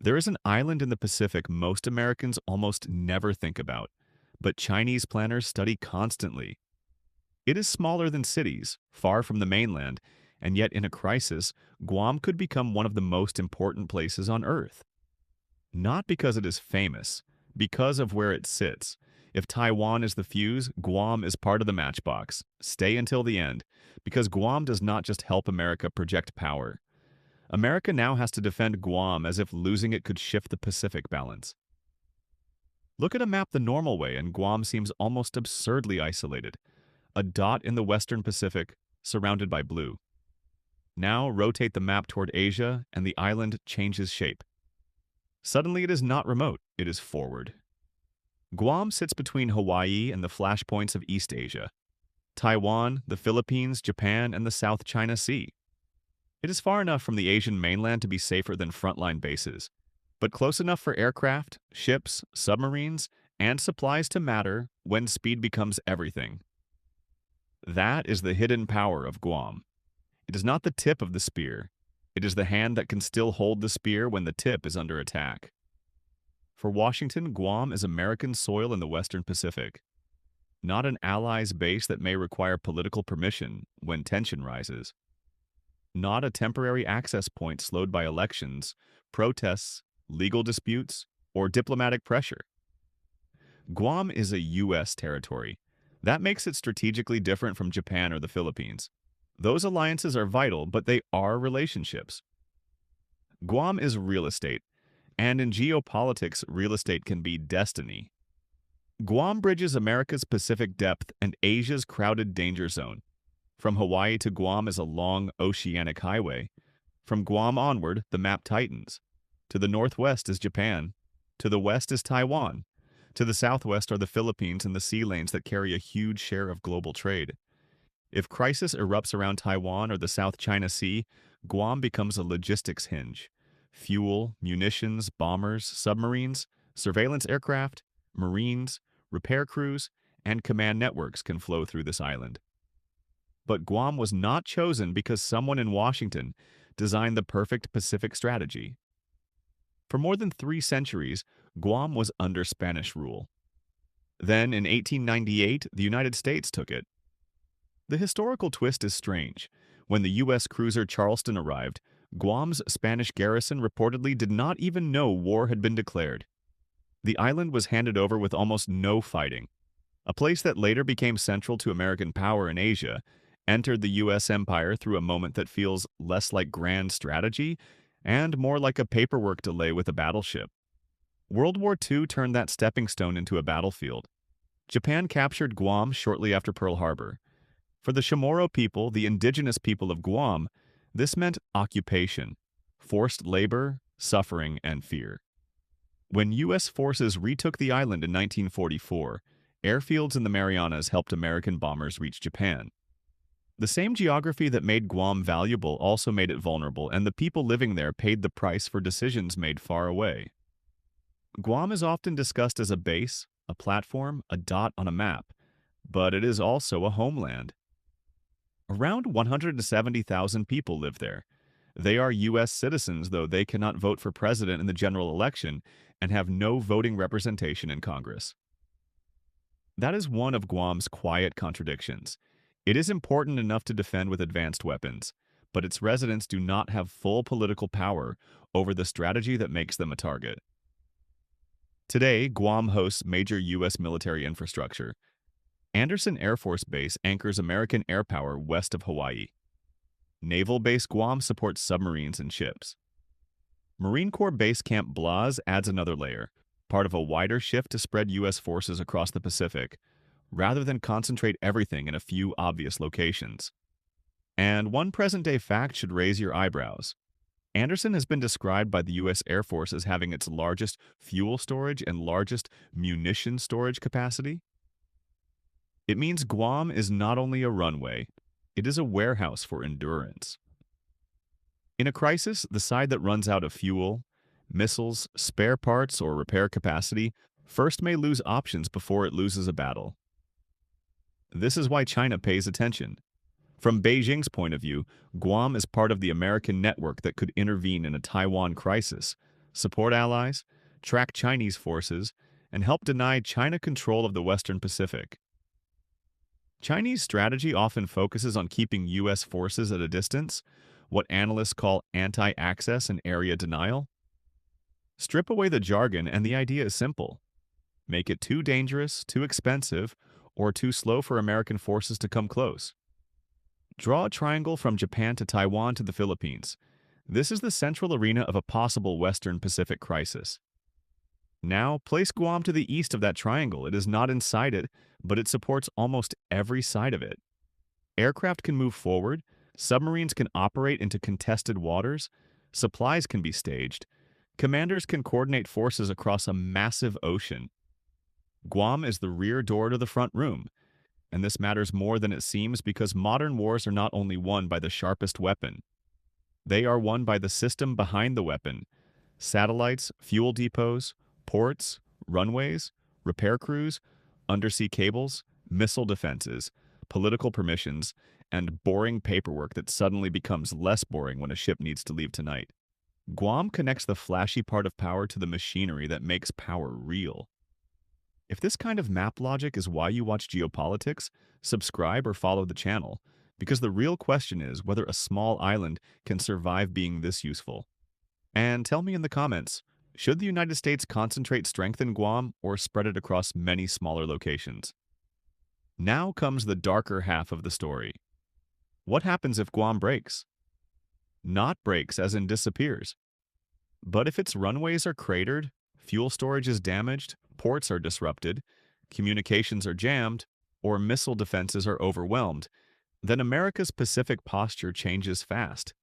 There is an island in the Pacific most Americans almost never think about, but Chinese planners study constantly. It is smaller than cities, far from the mainland, and yet in a crisis, Guam could become one of the most important places on Earth. Not because it is famous, because of where it sits. If Taiwan is the fuse, Guam is part of the matchbox. Stay until the end, because Guam does not just help America project power. America now has to defend Guam as if losing it could shift the Pacific balance. Look at a map the normal way, and Guam seems almost absurdly isolated. A dot in the western Pacific, surrounded by blue. Now rotate the map toward Asia, and the island changes shape. Suddenly it is not remote, it is forward. Guam sits between Hawaii and the flashpoints of East Asia. Taiwan, the Philippines, Japan, and the South China Sea. It is far enough from the Asian mainland to be safer than frontline bases, but close enough for aircraft, ships, submarines, and supplies to matter when speed becomes everything. That is the hidden power of Guam. It is not the tip of the spear. It is the hand that can still hold the spear when the tip is under attack. For Washington, Guam is American soil in the Western Pacific, not an ally's base that may require political permission when tension rises. Not a temporary access point slowed by elections, protests, legal disputes, or diplomatic pressure. Guam is a U.S. territory. That makes it strategically different from Japan or the Philippines. Those alliances are vital, but they are relationships. Guam is real estate, and in geopolitics, real estate can be destiny. Guam bridges America's Pacific depth and Asia's crowded danger zone. From Hawaii to Guam is a long oceanic highway. From Guam onward, the map tightens. To the northwest is Japan. To the west is Taiwan. To the southwest are the Philippines and the sea lanes that carry a huge share of global trade. If crisis erupts around Taiwan or the South China Sea, Guam becomes a logistics hinge. Fuel, munitions, bombers, submarines, surveillance aircraft, marines, repair crews, and command networks can flow through this island. But Guam was not chosen because someone in Washington designed the perfect Pacific strategy. For more than 3 centuries, Guam was under Spanish rule. Then, in 1898, the United States took it. The historical twist is strange. When the U.S. cruiser Charleston arrived, Guam's Spanish garrison reportedly did not even know war had been declared. The island was handed over with almost no fighting. A place that later became central to American power in Asia entered the U.S. empire through a moment that feels less like grand strategy and more like a paperwork delay with a battleship. World War II turned that stepping stone into a battlefield. Japan captured Guam shortly after Pearl Harbor. For the Chamorro people, the indigenous people of Guam, this meant occupation, forced labor, suffering, and fear. When U.S. forces retook the island in 1944, airfields in the Marianas helped American bombers reach Japan. The same geography that made Guam valuable also made it vulnerable, and the people living there paid the price for decisions made far away. Guam is often discussed as a base, a platform, a dot on a map, but it is also a homeland. Around 170,000 people live there. They are U.S. citizens, though they cannot vote for president in the general election and have no voting representation in Congress. That is one of Guam's quiet contradictions. It is important enough to defend with advanced weapons, but its residents do not have full political power over the strategy that makes them a target. Today, Guam hosts major U.S. military infrastructure. Andersen Air Force Base anchors American air power west of Hawaii. Naval Base Guam supports submarines and ships. Marine Corps Base Camp Blas adds another layer, part of a wider shift to spread U.S. forces across the Pacific, rather than concentrate everything in a few obvious locations. And one present-day fact should raise your eyebrows. Andersen has been described by the U.S. Air Force as having its largest fuel storage and largest munition storage capacity. It means Guam is not only a runway, it is a warehouse for endurance. In a crisis, the side that runs out of fuel, missiles, spare parts, or repair capacity first may lose options before it loses a battle. This is why China pays attention. From Beijing's point of view, Guam is part of the American network that could intervene in a Taiwan crisis, support allies, track Chinese forces, and help deny China control of the Western Pacific. Chinese strategy often focuses on keeping U.S. forces at a distance, what analysts call anti-access and area denial. Strip away the jargon and the idea is simple. Make it too dangerous, too expensive, or too slow for American forces to come close. Draw a triangle from Japan to Taiwan to the Philippines. This is the central arena of a possible Western Pacific crisis. Now, place Guam to the east of that triangle. It is not inside it, but it supports almost every side of it. Aircraft can move forward, submarines can operate into contested waters, supplies can be staged, commanders can coordinate forces across a massive ocean. Guam is the rear door to the front room, and this matters more than it seems because modern wars are not only won by the sharpest weapon. They are won by the system behind the weapon: satellites, fuel depots, ports, runways, repair crews, undersea cables, missile defenses, political permissions, and boring paperwork that suddenly becomes less boring when a ship needs to leave tonight. Guam connects the flashy part of power to the machinery that makes power real. If this kind of map logic is why you watch geopolitics, subscribe or follow the channel, because the real question is whether a small island can survive being this useful. And tell me in the comments, should the United States concentrate strength in Guam or spread it across many smaller locations? Now comes the darker half of the story. What happens if Guam breaks? Not breaks as in disappears. But if its runways are cratered, fuel storage is damaged, ports are disrupted, communications are jammed, or missile defenses are overwhelmed, then America's Pacific posture changes fast.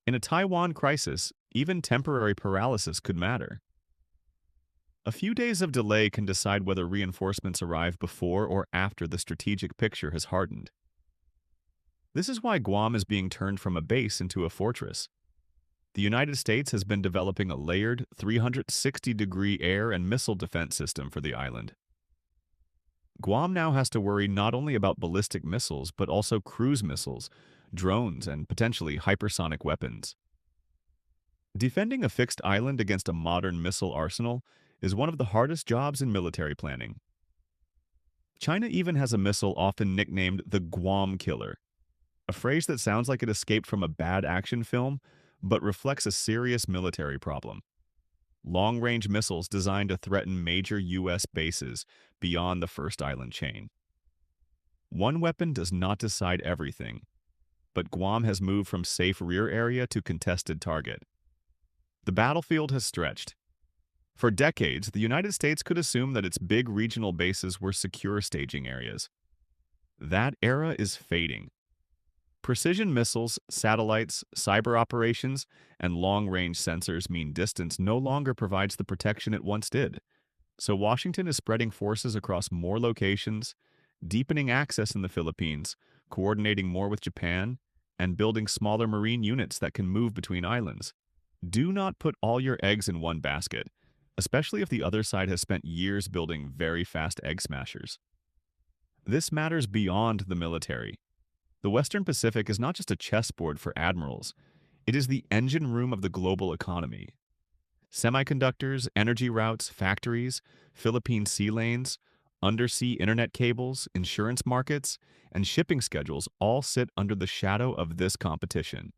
In a Taiwan crisis, even temporary paralysis could matter. A few days of delay can decide whether reinforcements arrive before or after the strategic picture has hardened. This is why Guam is being turned from a base into a fortress. The United States has been developing a layered 360-degree air and missile defense system for the island. Guam now has to worry not only about ballistic missiles, but also cruise missiles, drones, and potentially hypersonic weapons. Defending a fixed island against a modern missile arsenal is one of the hardest jobs in military planning. China even has a missile often nicknamed the Guam Killer, a phrase that sounds like it escaped from a bad action film, but reflects a serious military problem. Long-range missiles designed to threaten major U.S. bases beyond the first island chain. One weapon does not decide everything, but Guam has moved from safe rear area to contested target. The battlefield has stretched. For decades, the United States could assume that its big regional bases were secure staging areas. That era is fading. Precision missiles, satellites, cyber operations, and long-range sensors mean distance no longer provides the protection it once did. So Washington is spreading forces across more locations, deepening access in the Philippines, coordinating more with Japan, and building smaller marine units that can move between islands. Do not put all your eggs in one basket, especially if the other side has spent years building very fast egg smashers. This matters beyond the military. The Western Pacific is not just a chessboard for admirals. It is the engine room of the global economy. Semiconductors, energy routes, factories, Philippine sea lanes, undersea internet cables, insurance markets, and shipping schedules all sit under the shadow of this competition.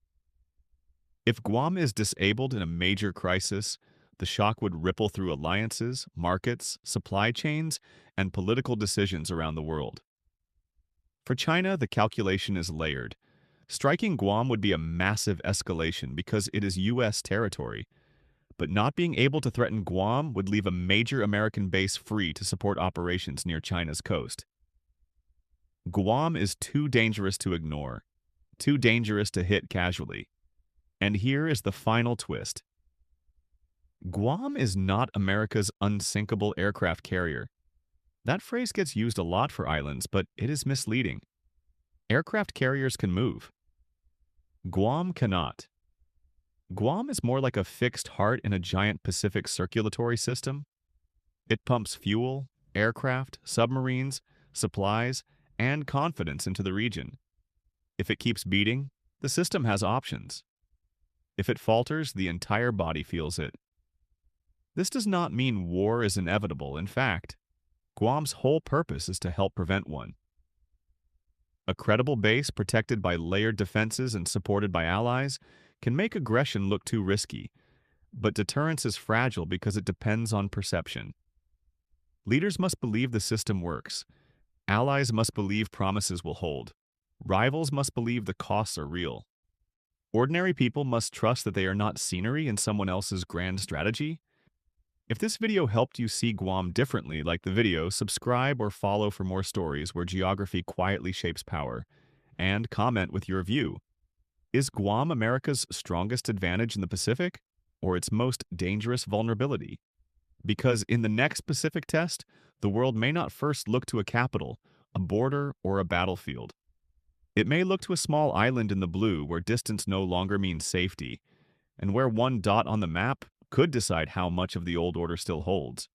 If Guam is disabled in a major crisis, the shock would ripple through alliances, markets, supply chains, and political decisions around the world. For China, the calculation is layered. Striking Guam would be a massive escalation because it is U.S. territory, but not being able to threaten Guam would leave a major American base free to support operations near China's coast. Guam is too dangerous to ignore, too dangerous to hit casually. And here is the final twist. Guam is not America's unsinkable aircraft carrier. That phrase gets used a lot for islands, but it is misleading. Aircraft carriers can move. Guam cannot. Guam is more like a fixed heart in a giant Pacific circulatory system. It pumps fuel, aircraft, submarines, supplies, and confidence into the region. If it keeps beating, the system has options. If it falters, the entire body feels it. This does not mean war is inevitable. In fact, Guam's whole purpose is to help prevent one. A credible base protected by layered defenses and supported by allies can make aggression look too risky, but deterrence is fragile because it depends on perception. Leaders must believe the system works. Allies must believe promises will hold. Rivals must believe the costs are real. Ordinary people must trust that they are not scenery in someone else's grand strategy. If this video helped you see Guam differently, like the video, subscribe or follow for more stories where geography quietly shapes power. And comment with your view. Is Guam America's strongest advantage in the Pacific, or its most dangerous vulnerability? Because in the next Pacific test, the world may not first look to a capital, a border, or a battlefield. It may look to a small island in the blue where distance no longer means safety, and where one dot on the map could decide how much of the old order still holds.